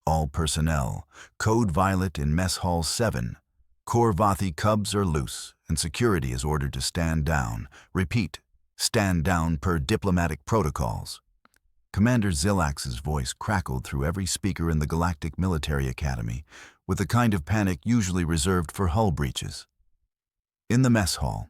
All personnel, code violet in Mess Hall 7. Korvathi cubs are loose, and security is ordered to stand down. Repeat, stand down per diplomatic protocols. Commander Zilax's voice crackled through every speaker in the Galactic Military Academy, with the kind of panic usually reserved for hull breaches. In the mess hall,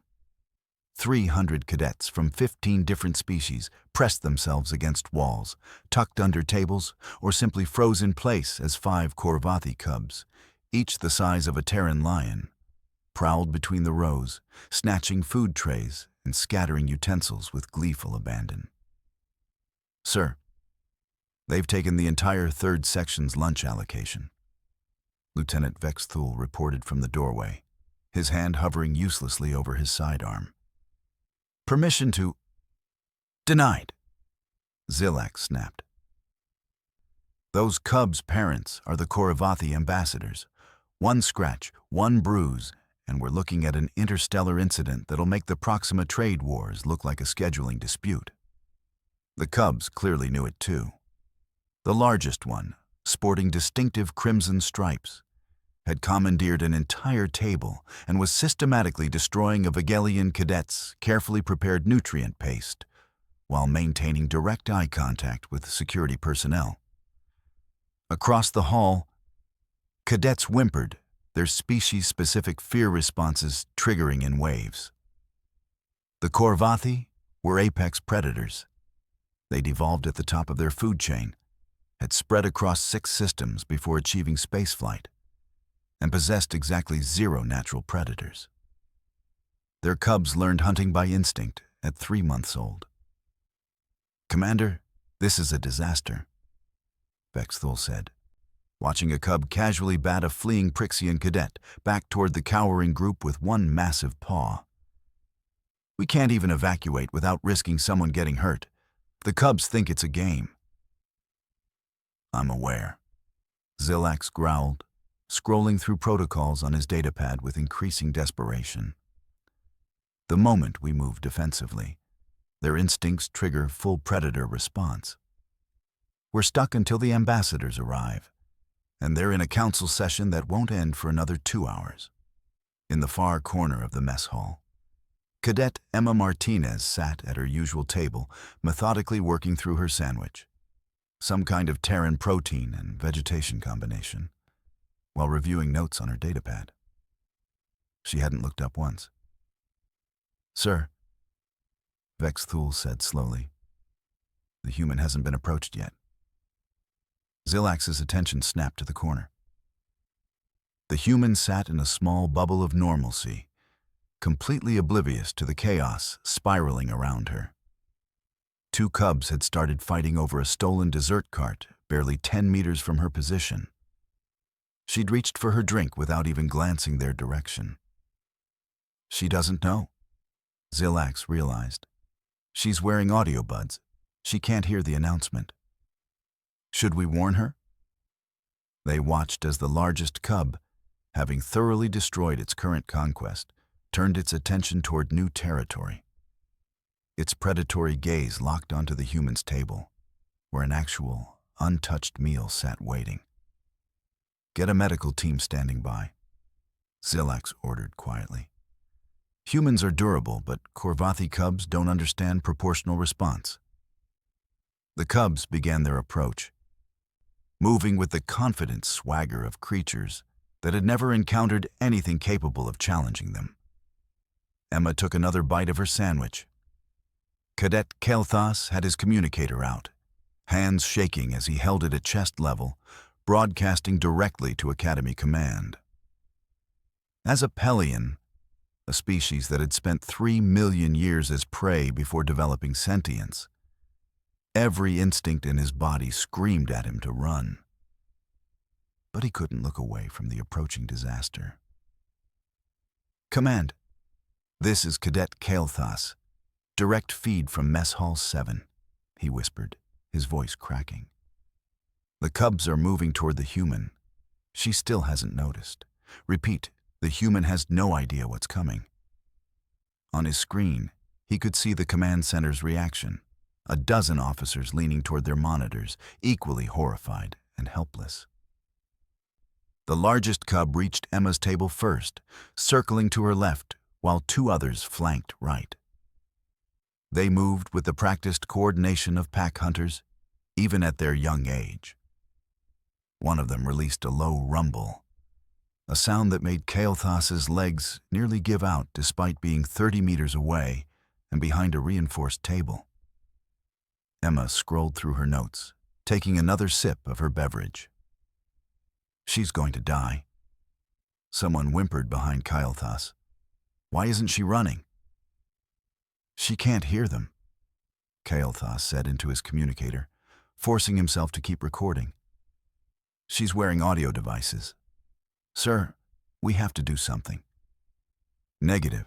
300 cadets from 15 different species pressed themselves against walls, tucked under tables, or simply froze in place as 5 Korvathi cubs, each the size of a Terran lion, prowled between the rows, snatching food trays and scattering utensils with gleeful abandon. "Sir, they've taken the entire 3rd section's lunch allocation," Lieutenant Vexthul reported from the doorway, his hand hovering uselessly over his sidearm. "Permission to—" "Denied," Zilax snapped. "Those cubs' parents are the Korvathi ambassadors. One scratch, one bruise, and we're looking at an interstellar incident that'll make the Proxima trade wars look like a scheduling dispute." The cubs clearly knew it too. The largest one, sporting distinctive crimson stripes, had commandeered an entire table and was systematically destroying a Vegelian cadet's carefully prepared nutrient paste, while maintaining direct eye contact with security personnel. Across the hall, cadets whimpered, their species-specific fear responses triggering in waves. The Korvathi were apex predators. They'd evolved at the top of their food chain, had spread across 6 systems before achieving spaceflight, and possessed exactly 0 natural predators. Their cubs learned hunting by instinct at 3 months old. "Commander, this is a disaster," Vexthul said, watching a cub casually bat a fleeing Prixian cadet back toward the cowering group with one massive paw. "We can't even evacuate without risking someone getting hurt. The cubs think it's a game." "I'm aware," Zilax growled, scrolling through protocols on his datapad with increasing desperation. "The moment we move defensively, their instincts trigger full predator response. We're stuck until the ambassadors arrive, and they're in a council session that won't end for another 2 hours." In the far corner of the mess hall, Cadet Emma Martinez sat at her usual table, methodically working through her sandwich, some kind of Terran protein and vegetation combination, while reviewing notes on her datapad. She hadn't looked up once. "Sir," Vexthul said slowly, "the human hasn't been approached yet." Zilax's attention snapped to the corner. The human sat in a small bubble of normalcy, completely oblivious to the chaos spiraling around her. 2 cubs had started fighting over a stolen dessert cart barely 10 meters from her position. She'd reached for her drink without even glancing their direction. "She doesn't know," Zilax realized. "She's wearing audio buds. She can't hear the announcement." "Should we warn her?" They watched as the largest cub, having thoroughly destroyed its current conquest, turned its attention toward new territory. Its predatory gaze locked onto the human's table, where an actual, untouched meal sat waiting. "Get a medical team standing by," Zilax ordered quietly. "Humans are durable, but Korvathi cubs don't understand proportional response." The cubs began their approach, moving with the confident swagger of creatures that had never encountered anything capable of challenging them. Emma took another bite of her sandwich. Cadet Kelthas had his communicator out, hands shaking as he held it at chest level, broadcasting directly to Academy Command. As a Pelian, a species that had spent 3 million years as prey before developing sentience, every instinct in his body screamed at him to run. But he couldn't look away from the approaching disaster. "Command, this is Cadet Kelthas. Direct feed from Mess Hall 7, he whispered, his voice cracking. The cubs are moving toward the human. She still hasn't noticed. Repeat, the human has no idea what's coming. On his screen, he could see the command center's reaction, a dozen officers leaning toward their monitors, equally horrified and helpless. The largest cub reached Emma's table first, circling to her left, while two others flanked right. They moved with the practiced coordination of pack hunters, even at their young age. One of them released a low rumble, a sound that made Kael'thas's legs nearly give out despite being 30 meters away and behind a reinforced table. Emma scrolled through her notes, taking another sip of her beverage. She's going to die. Someone whimpered behind Kael'thas. Why isn't she running? She can't hear them, Kael'thas said into his communicator, forcing himself to keep recording. She's wearing audio devices. Sir, we have to do something. Negative.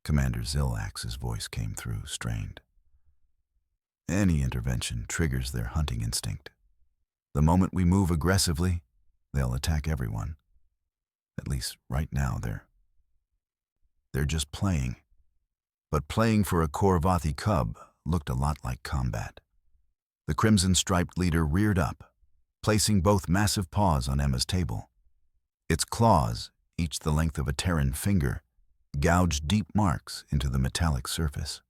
Commander Zilax's voice came through, strained. Any intervention triggers their hunting instinct. The moment we move aggressively, they'll attack everyone. At least right now they're just playing. But playing for a Korvathi cub looked a lot like combat. The crimson-striped leader reared up, placing both massive paws on Emma's table. Its claws, each the length of a Terran finger, gouged deep marks into the metallic surface.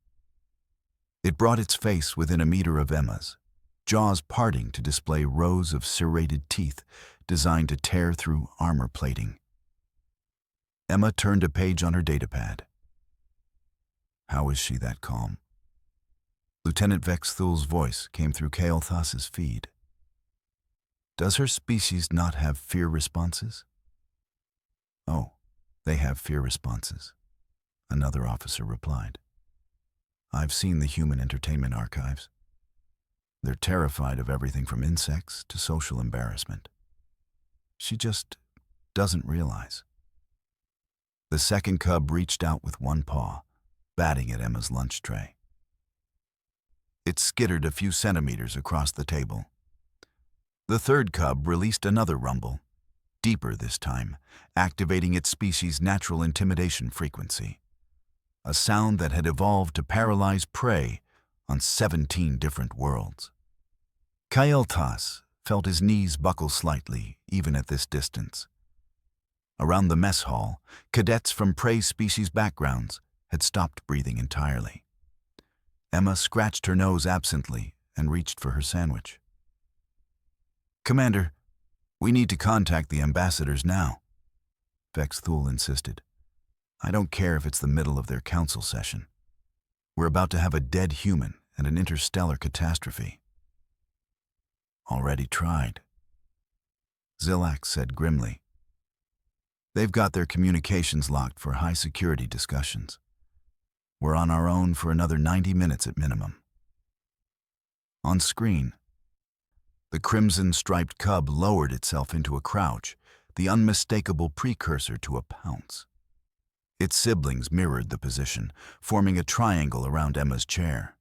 It brought its face within a meter of Emma's, jaws parting to display rows of serrated teeth designed to tear through armor plating. Emma turned a page on her datapad. How is she that calm? Lieutenant Vex Thul's voice came through Kael'thas's feed. Does her species not have fear responses? Oh, they have fear responses, another officer replied. I've seen the human entertainment archives. They're terrified of everything from insects to social embarrassment. She just doesn't realize. The second cub reached out with one paw, batting at Emma's lunch tray. It skittered a few centimeters across the table. The third cub released another rumble, deeper this time, activating its species' natural intimidation frequency, a sound that had evolved to paralyze prey on 17 different worlds. Kael'thas felt his knees buckle slightly, even at this distance. Around the mess hall, cadets from prey species backgrounds had stopped breathing entirely. Emma scratched her nose absently and reached for her sandwich. Commander, we need to contact the ambassadors now, Vex Thul insisted. I don't care if it's the middle of their council session. We're about to have a dead human and an interstellar catastrophe. Already tried, Zilax said grimly. They've got their communications locked for high-security discussions. We're on our own for another 90 minutes at minimum. On screen, the crimson-striped cub lowered itself into a crouch, the unmistakable precursor to a pounce. Its siblings mirrored the position, forming a triangle around Emma's chair.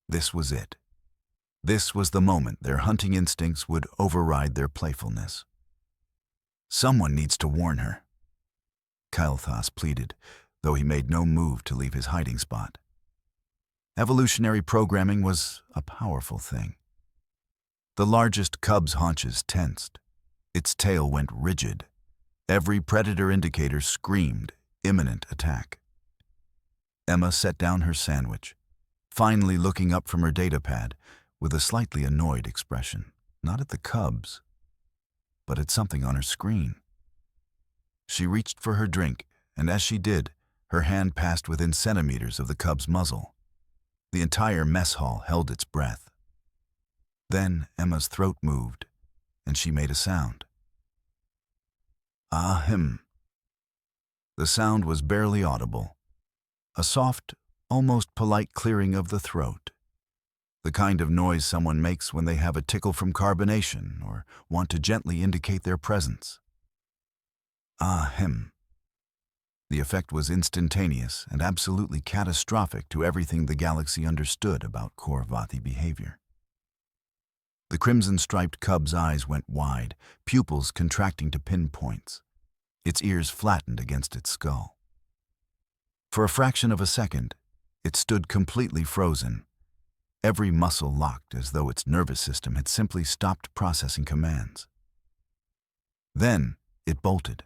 This was it. This was the moment their hunting instincts would override their playfulness. Someone needs to warn her, Kael'thas pleaded, though he made no move to leave his hiding spot. Evolutionary programming was a powerful thing. The largest cub's haunches tensed. Its tail went rigid. Every predator indicator screamed imminent attack. Emma set down her sandwich, finally looking up from her datapad with a slightly annoyed expression, not at the cubs, but at something on her screen. She reached for her drink, and as she did, her hand passed within centimeters of the cub's muzzle. The entire mess hall held its breath. Then Emma's throat moved, and she made a sound. Ahem. The sound was barely audible, a soft, almost polite clearing of the throat, the kind of noise someone makes when they have a tickle from carbonation or want to gently indicate their presence. Ahem. The effect was instantaneous and absolutely catastrophic to everything the galaxy understood about Korvathi behavior. The crimson-striped cub's eyes went wide, pupils contracting to pinpoints. Its ears flattened against its skull. For a fraction of a second, it stood completely frozen, every muscle locked as though its nervous system had simply stopped processing commands. Then it bolted.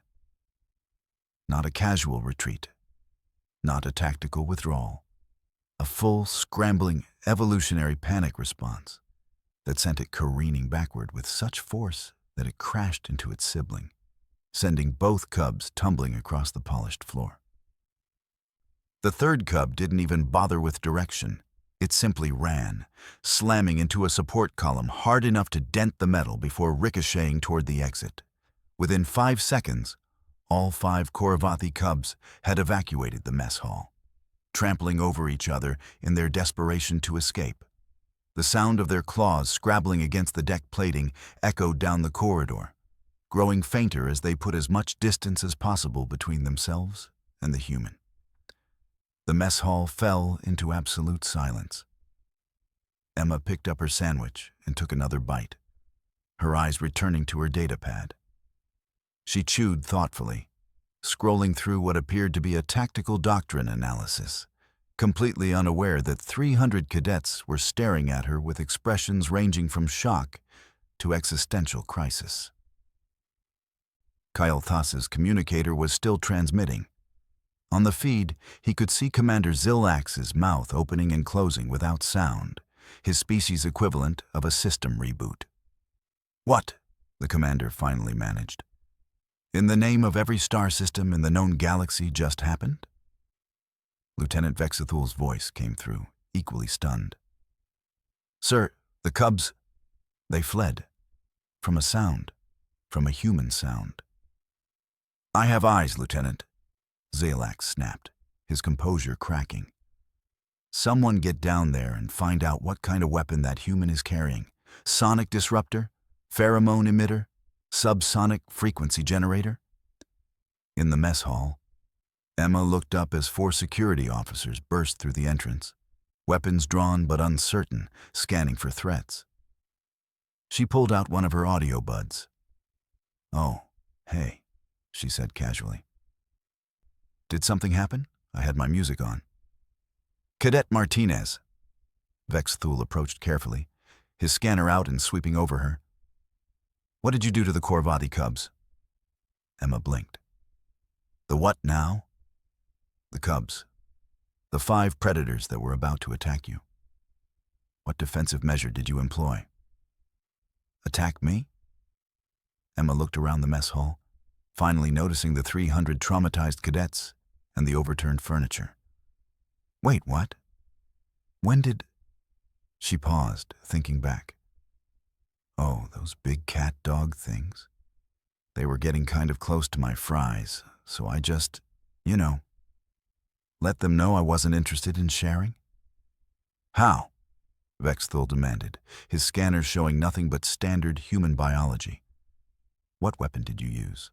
Not a casual retreat, not a tactical withdrawal, a full, scrambling, evolutionary panic response that sent it careening backward with such force that it crashed into its sibling, sending both cubs tumbling across the polished floor. The third cub didn't even bother with direction. It simply ran, slamming into a support column hard enough to dent the metal before ricocheting toward the exit. Within 5 seconds, all 5 Kauravathi cubs had evacuated the mess hall, trampling over each other in their desperation to escape. The sound of their claws scrabbling against the deck plating echoed down the corridor, growing fainter as they put as much distance as possible between themselves and the human. The mess hall fell into absolute silence. Emma picked up her sandwich and took another bite, her eyes returning to her data pad. She chewed thoughtfully, scrolling through what appeared to be a tactical doctrine analysis, completely unaware that 300 cadets were staring at her with expressions ranging from shock to existential crisis. Kyle Thas's communicator was still transmitting. On the feed, he could see Commander Zilax's mouth opening and closing without sound, his species equivalent of a system reboot. "What?" the commander finally managed. "In the name of every star system in the known galaxy just happened?" Lieutenant Vexathul's voice came through, equally stunned. "Sir, the cubs, they fled. From a sound. From a human sound." "I have eyes, Lieutenant," Zilax snapped, his composure cracking. "Someone get down there and find out what kind of weapon that human is carrying. Sonic disruptor? Pheromone emitter? Subsonic frequency generator?" In the mess hall, Emma looked up as 4 security officers burst through the entrance, weapons drawn but uncertain, scanning for threats. She pulled out one of her audio buds. "Oh, hey," she said casually. "Did something happen? I had my music on." "Cadet Martinez." Vexthul approached carefully, his scanner out and sweeping over her. "What did you do to the Kauravathi cubs?" Emma blinked. "The what now?" "The cubs. The 5 predators that were about to attack you. What defensive measure did you employ?" "Attack me?" Emma looked around the mess hall, finally noticing the 300 traumatized cadets and the overturned furniture. "Wait, what? When did—" She paused, thinking back. "Oh, those big cat-dog things. They were getting kind of close to my fries, so I just, let them know I wasn't interested in sharing." "How?" Vexthul demanded, his scanners showing nothing but standard human biology. "What weapon did you use?"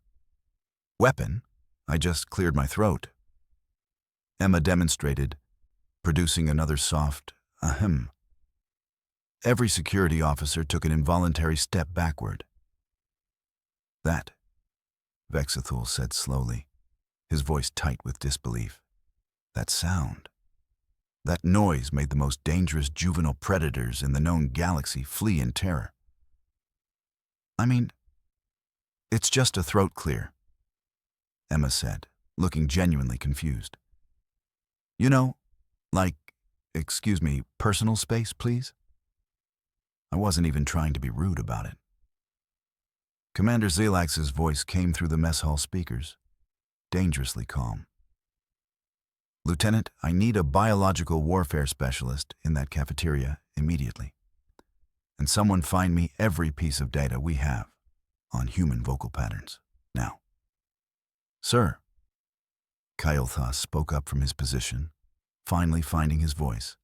"Weapon? I just cleared my throat." Emma demonstrated, producing another soft ahem. Every security officer took an involuntary step backward. "That," Vexathul said slowly, his voice tight with disbelief. "That sound, that noise made the most dangerous juvenile predators in the known galaxy flee in terror. I mean, it's just a throat clear," Emma said, looking genuinely confused. Excuse me, personal space, please?" I wasn't even trying to be rude about it. Commander Zilax's voice came through the mess hall speakers, dangerously calm. "Lieutenant, I need a biological warfare specialist in that cafeteria immediately. And someone find me every piece of data we have on human vocal patterns, now." "Sir," Kyle Thas spoke up from his position, finally finding his voice.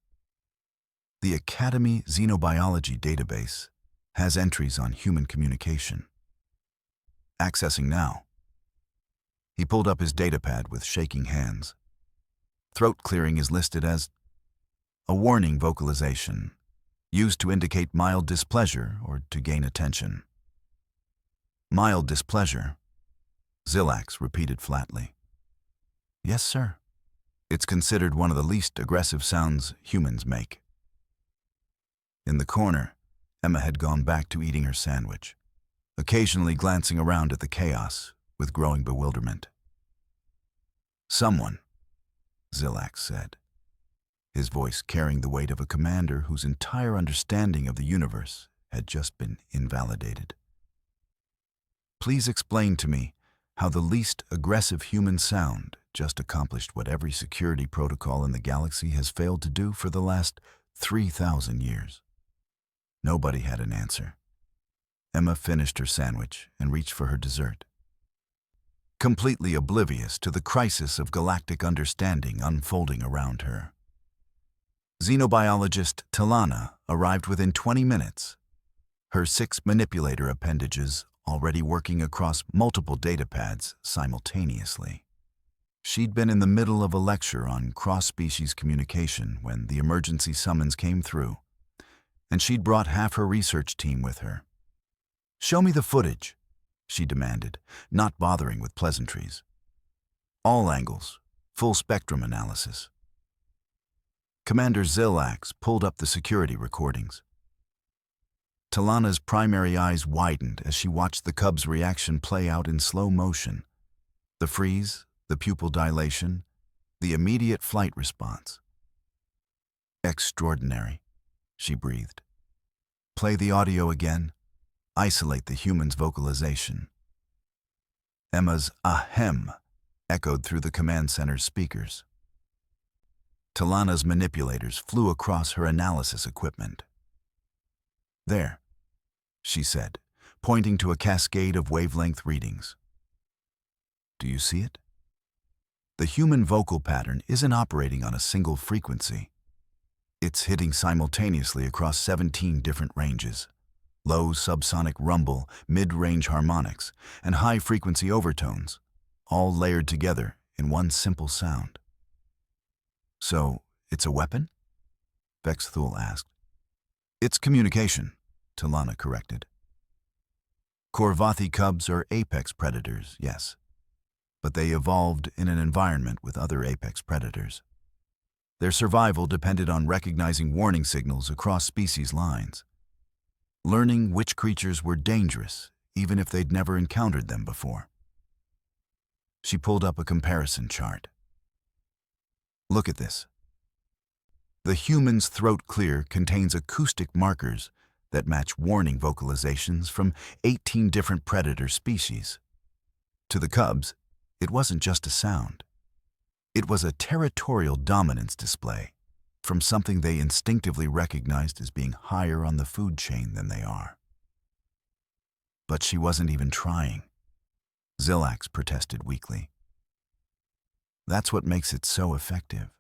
"The Academy Xenobiology database has entries on human communication. Accessing now." He pulled up his datapad with shaking hands. Throat clearing is listed as a warning vocalization, used to indicate mild displeasure or to gain attention. "Mild displeasure," Zilax repeated flatly. "Yes, sir. It's considered one of the least aggressive sounds humans make." In the corner, Emma had gone back to eating her sandwich, occasionally glancing around at the chaos with growing bewilderment. "Someone," Zilax said, his voice carrying the weight of a commander whose entire understanding of the universe had just been invalidated. "Please explain to me how the least aggressive human sound just accomplished what every security protocol in the galaxy has failed to do for the last 3,000 years. Nobody had an answer. Emma finished her sandwich and reached for her dessert, completely oblivious to the crisis of galactic understanding unfolding around her. Xenobiologist Talana arrived within 20 minutes, her 6 manipulator appendages already working across multiple datapads simultaneously. She'd been in the middle of a lecture on cross-species communication when the emergency summons came through, and she'd brought half her research team with her. "Show me the footage," she demanded, not bothering with pleasantries. "All angles, full spectrum analysis." Commander Zilax pulled up the security recordings. Talana's primary eyes widened as she watched the cub's reaction play out in slow motion. The freeze, the pupil dilation, the immediate flight response. "Extraordinary," she breathed. "Play the audio again. Isolate the human's vocalization." Emma's ahem echoed through the command center's speakers. Talana's manipulators flew across her analysis equipment. "There," she said, pointing to a cascade of wavelength readings. "Do you see it? The human vocal pattern isn't operating on a single frequency. It's hitting simultaneously across 17 different ranges. Low subsonic rumble, mid-range harmonics, and high-frequency overtones, all layered together in one simple sound." "So, it's a weapon?" Vexthul asked. "It's communication," Talana corrected. Korvathi cubs are apex predators, yes, but they evolved in an environment with other apex predators. Their survival depended on recognizing warning signals across species lines, learning which creatures were dangerous, even if they'd never encountered them before. She pulled up a comparison chart. "Look at this. The human's throat clear contains acoustic markers that match warning vocalizations from 18 different predator species. To the cubs, it wasn't just a sound. It was a territorial dominance display from something they instinctively recognized as being higher on the food chain than they are." "But she wasn't even trying," Zilax protested weakly. "That's what makes it so effective,"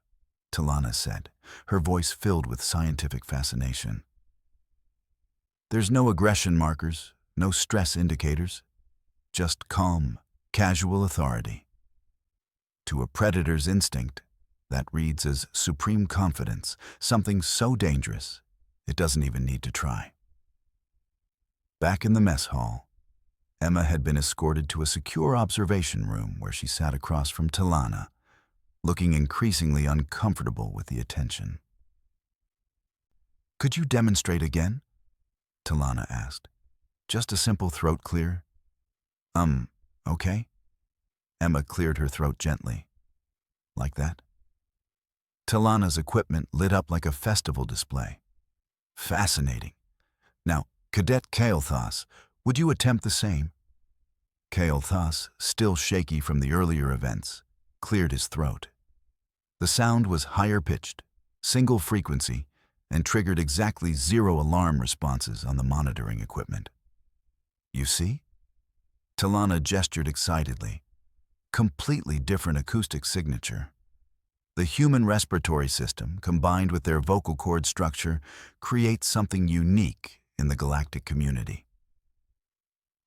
Talana said, her voice filled with scientific fascination. "There's no aggression markers, no stress indicators, just calm, casual authority. To a predator's instinct, that reads as supreme confidence, something so dangerous, it doesn't even need to try." Back in the mess hall, Emma had been escorted to a secure observation room where she sat across from Talana, looking increasingly uncomfortable with the attention. "Could you demonstrate again?" Talana asked. "Just a simple throat clear?" Okay." Emma cleared her throat gently. "Like that?" Talana's equipment lit up like a festival display. "Fascinating. Now, Cadet Kael'thas, would you attempt the same?" Kael'thas, still shaky from the earlier events, cleared his throat. The sound was higher-pitched, single frequency, and triggered exactly 0 alarm responses on the monitoring equipment. "You see?" Talana gestured excitedly. "Completely different acoustic signature. The human respiratory system, combined with their vocal cord structure, creates something unique in the galactic community."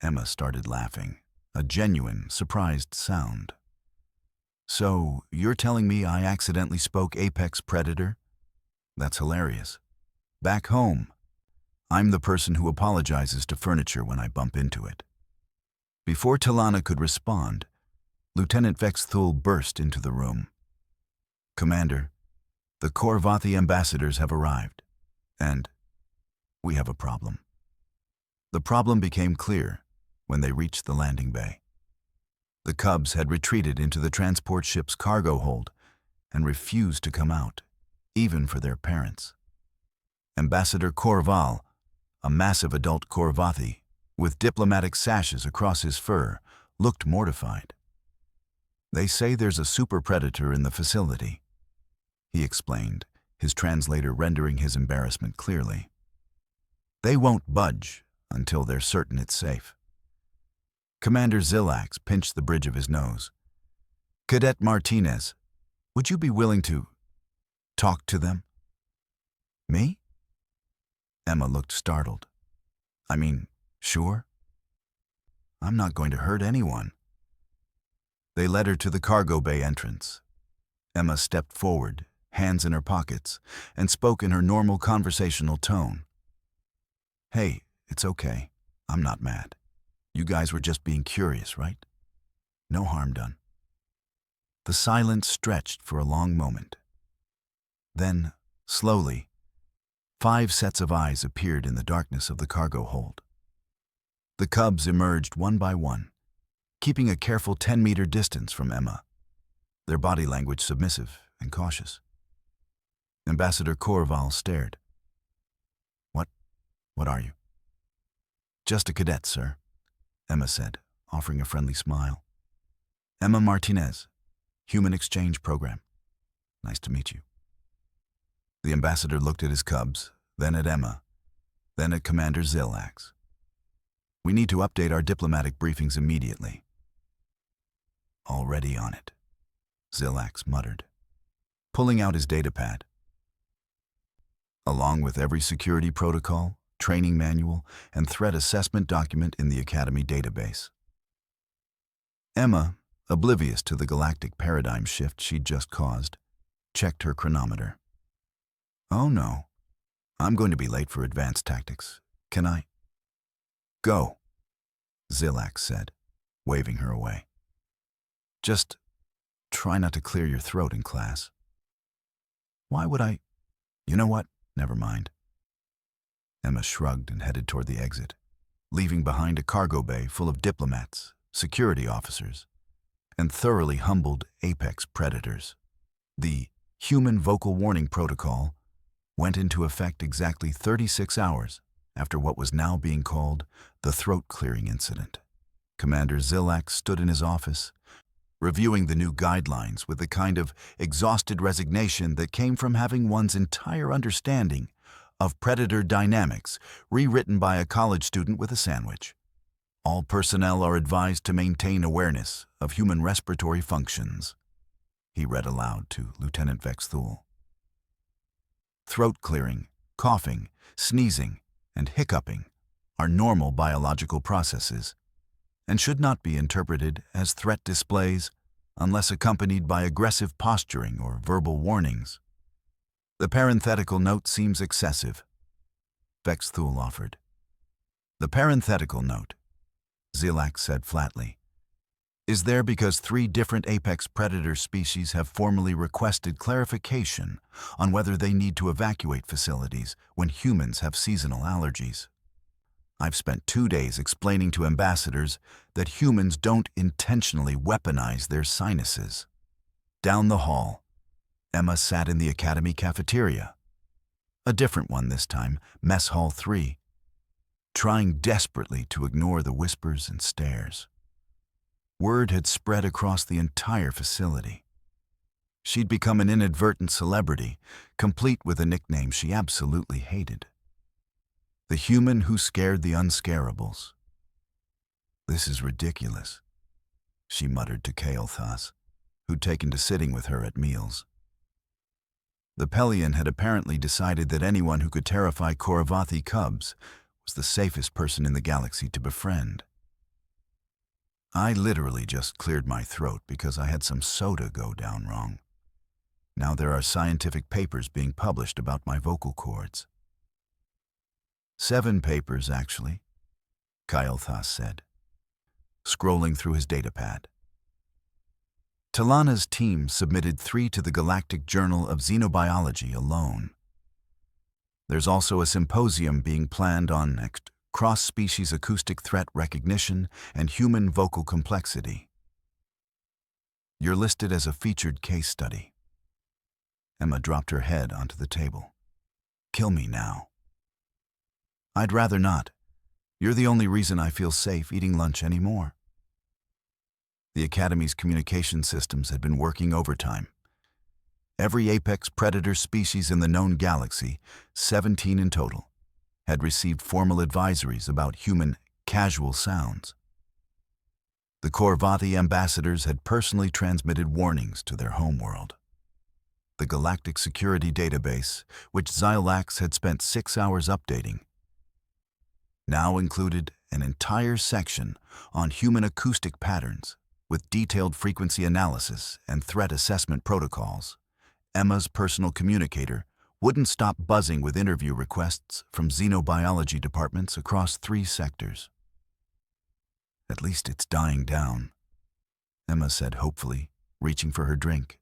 Emma started laughing, a genuine, surprised sound. "So, you're telling me I accidentally spoke apex predator? That's hilarious. Back home, I'm the person who apologizes to furniture when I bump into it." Before Talana could respond, Lieutenant Vexthul burst into the room. "Commander, the Korvathi ambassadors have arrived, and we have a problem." The problem became clear when they reached the landing bay. The Cubs had retreated into the transport ship's cargo hold and refused to come out, even for their parents. Ambassador Corval, a massive adult Corvathi with diplomatic sashes across his fur, looked mortified. "They say there's a super predator in the facility," he explained, his translator rendering his embarrassment clearly. "They won't budge until they're certain it's safe." Commander Zillax pinched the bridge of his nose. "Cadet Martinez, would you be willing to talk to them?" "Me?" Emma looked startled. "I mean, sure. I'm not going to hurt anyone." They led her to the cargo bay entrance. Emma stepped forward, hands in her pockets, and spoke in her normal conversational tone. "Hey, it's okay. I'm not mad. You guys were just being curious, right? No harm done." The silence stretched for a long moment. Then, slowly, 5 sets of eyes appeared in the darkness of the cargo hold. The Cubs emerged one by one, keeping a careful 10-meter distance from Emma, their body language submissive and cautious. Ambassador Corval stared. What are you?" "Just a cadet, sir," Emma said, offering a friendly smile. "Emma Martinez, Human Exchange Program. Nice to meet you." The ambassador looked at his Cubs, then at Emma, then at Commander Zillax. "We need to update our diplomatic briefings immediately." "Already on it," Zillax muttered, pulling out his datapad. Along with every security protocol, training manual, and threat assessment document in the Academy database. Emma, oblivious to the galactic paradigm shift she'd just caused, checked her chronometer. "Oh no, I'm going to be late for advanced tactics. Can I?" "Go," Zillax said, waving her away. "Just try not to clear your throat in class." "Why would I? You know what? Never mind." Emma shrugged and headed toward the exit, leaving behind a cargo bay full of diplomats, security officers, and thoroughly humbled apex predators. The Human Vocal Warning Protocol went into effect exactly 36 hours after what was now being called the throat-clearing incident. Commander Zillax stood in his office, reviewing the new guidelines with the kind of exhausted resignation that came from having one's entire understanding of predator dynamics rewritten by a college student with a sandwich. "All personnel are advised to maintain awareness of human respiratory functions," he read aloud to Lieutenant Vexthul. "Throat clearing, coughing, sneezing, and hiccuping are normal biological processes and should not be interpreted as threat displays unless accompanied by aggressive posturing or verbal warnings. The parenthetical note seems excessive," Vexthul offered. "The parenthetical note," Zillax said flatly, "is there because 3 different apex predator species have formally requested clarification on whether they need to evacuate facilities when humans have seasonal allergies. I've spent 2 days explaining to ambassadors that humans don't intentionally weaponize their sinuses." Down the hall, Emma sat in the Academy cafeteria, a different one this time, Mess Hall 3, trying desperately to ignore the whispers and stares. Word had spread across the entire facility. She'd become an inadvertent celebrity, complete with a nickname she absolutely hated: the human who scared the unscarables. "This is ridiculous," she muttered to Kael'thas, who'd taken to sitting with her at meals. The Pelion had apparently decided that anyone who could terrify Corvathi Cubs was the safest person in the galaxy to befriend. "I literally just cleared my throat because I had some soda go down wrong. Now there are scientific papers being published about my vocal cords." 7 papers, actually, Kael'thas said, scrolling through his datapad. Talana's team submitted 3 to the Galactic Journal of Xenobiology alone. There's also a symposium being planned on cross-species acoustic threat recognition, and human vocal complexity. You're listed as a featured case study. Emma dropped her head onto the table. Kill me now. I'd rather not. You're the only reason I feel safe eating lunch anymore. The Academy's communication systems had been working overtime. Every apex predator species in the known galaxy, 17 in total, had received formal advisories about human casual sounds. The Corvathi ambassadors had personally transmitted warnings to their homeworld. The Galactic Security Database, which Xylax had spent 6 hours updating, now included an entire section on human acoustic patterns with detailed frequency analysis and threat assessment protocols. Emma's personal communicator wouldn't stop buzzing with interview requests from xenobiology departments across 3 sectors. At least it's dying down, Emma said hopefully, reaching for her drink.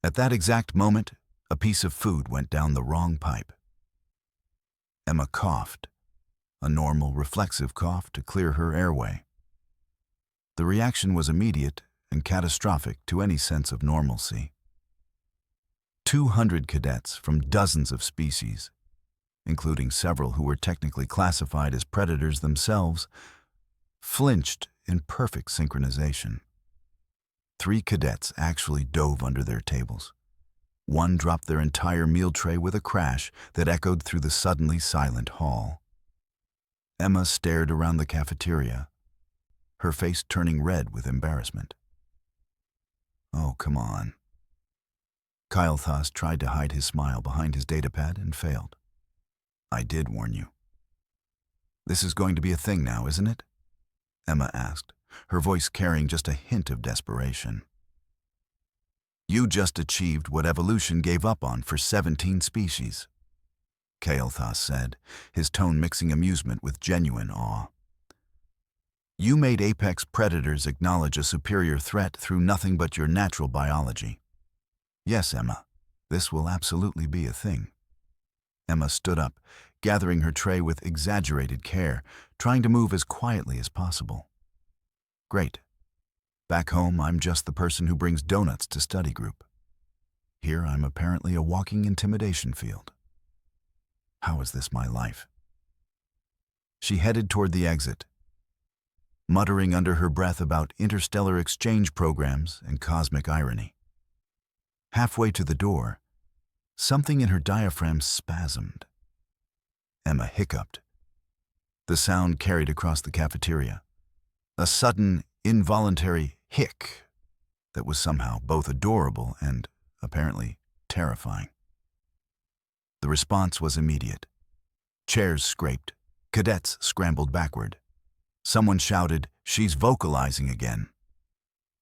At that exact moment, a piece of food went down the wrong pipe. Emma coughed, a normal, reflexive cough to clear her airway. The reaction was immediate and catastrophic to any sense of normalcy. 200 cadets from dozens of species, including several who were technically classified as predators themselves, flinched in perfect synchronization. 3 cadets actually dove under their tables. 1 dropped their entire meal tray with a crash that echoed through the suddenly silent hall. Emma stared around the cafeteria, her face turning red with embarrassment. Oh, come on. Kyle Thas tried to hide his smile behind his datapad and failed. I did warn you. This is going to be a thing now, isn't it? Emma asked, her voice carrying just a hint of desperation. You just achieved what evolution gave up on for 17 species, Kael'thas said, his tone mixing amusement with genuine awe. You made apex predators acknowledge a superior threat through nothing but your natural biology. Yes, Emma, this will absolutely be a thing. Emma stood up, gathering her tray with exaggerated care, trying to move as quietly as possible. Great. Back home, I'm just the person who brings donuts to study group. Here, I'm apparently a walking intimidation field. How is this my life? She headed toward the exit, muttering under her breath about interstellar exchange programs and cosmic irony. Halfway to the door, something in her diaphragm spasmed. Emma hiccuped. The sound carried across the cafeteria. A sudden, involuntary hic that was somehow both adorable and, apparently, terrifying. The response was immediate. Chairs scraped. Cadets scrambled backward. Someone shouted, "She's vocalizing again,"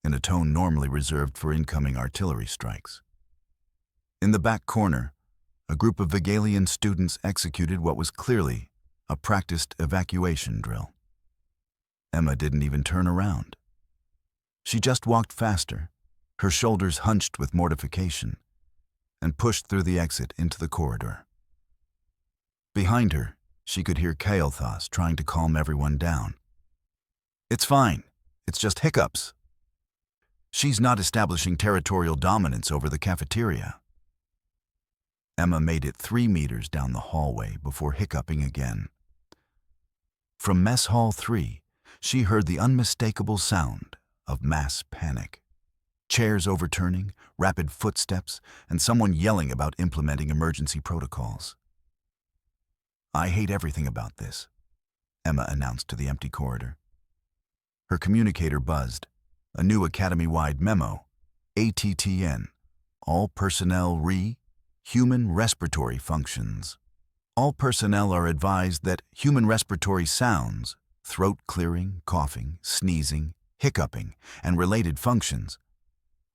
in a tone normally reserved for incoming artillery strikes. In the back corner, a group of Vigalian students executed what was clearly a practiced evacuation drill. Emma didn't even turn around. She just walked faster, her shoulders hunched with mortification, and pushed through the exit into the corridor. Behind her, she could hear Kael'thas trying to calm everyone down. It's fine. It's just hiccups. She's not establishing territorial dominance over the cafeteria. Emma made it 3 meters down the hallway before hiccuping again. From Mess Hall 3, she heard the unmistakable sound of mass panic. Chairs overturning, rapid footsteps, and someone yelling about implementing emergency protocols. I hate everything about this, Emma announced to the empty corridor. Her communicator buzzed. A new academy-wide memo, ATTN, all personnel human respiratory functions. All personnel are advised that human respiratory sounds, throat clearing, coughing, sneezing, hiccuping, and related functions,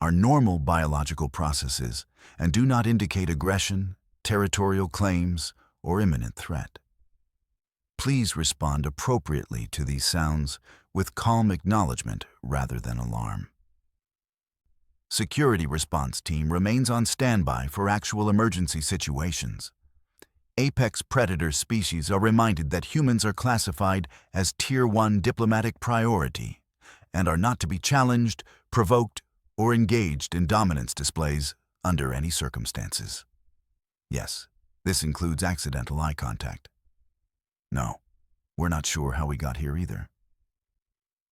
are normal biological processes and do not indicate aggression, territorial claims, or imminent threat. Please respond appropriately to these sounds with calm acknowledgement rather than alarm. Security response team remains on standby for actual emergency situations. apex predator species are reminded that humans are classified as Tier 1 diplomatic priority and are not to be challenged, provoked, or engaged in dominance displays under any circumstances. Yes, this includes accidental eye contact. No, we're not sure how we got here either.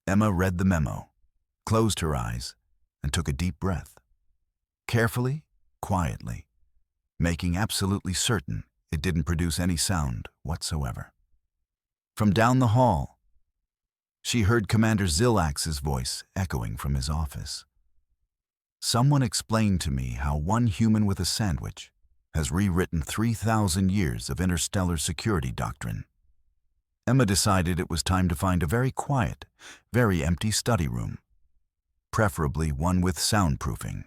Emma read the memo, closed her eyes, and took a deep breath. Carefully, quietly, making absolutely certain it didn't produce any sound whatsoever. From down the hall, she heard Commander Zillax's voice echoing from his office. Someone explained to me how one human with a sandwich has rewritten 3,000 years of interstellar security doctrine. Emma decided it was time to find a very quiet, very empty study room, preferably one with soundproofing.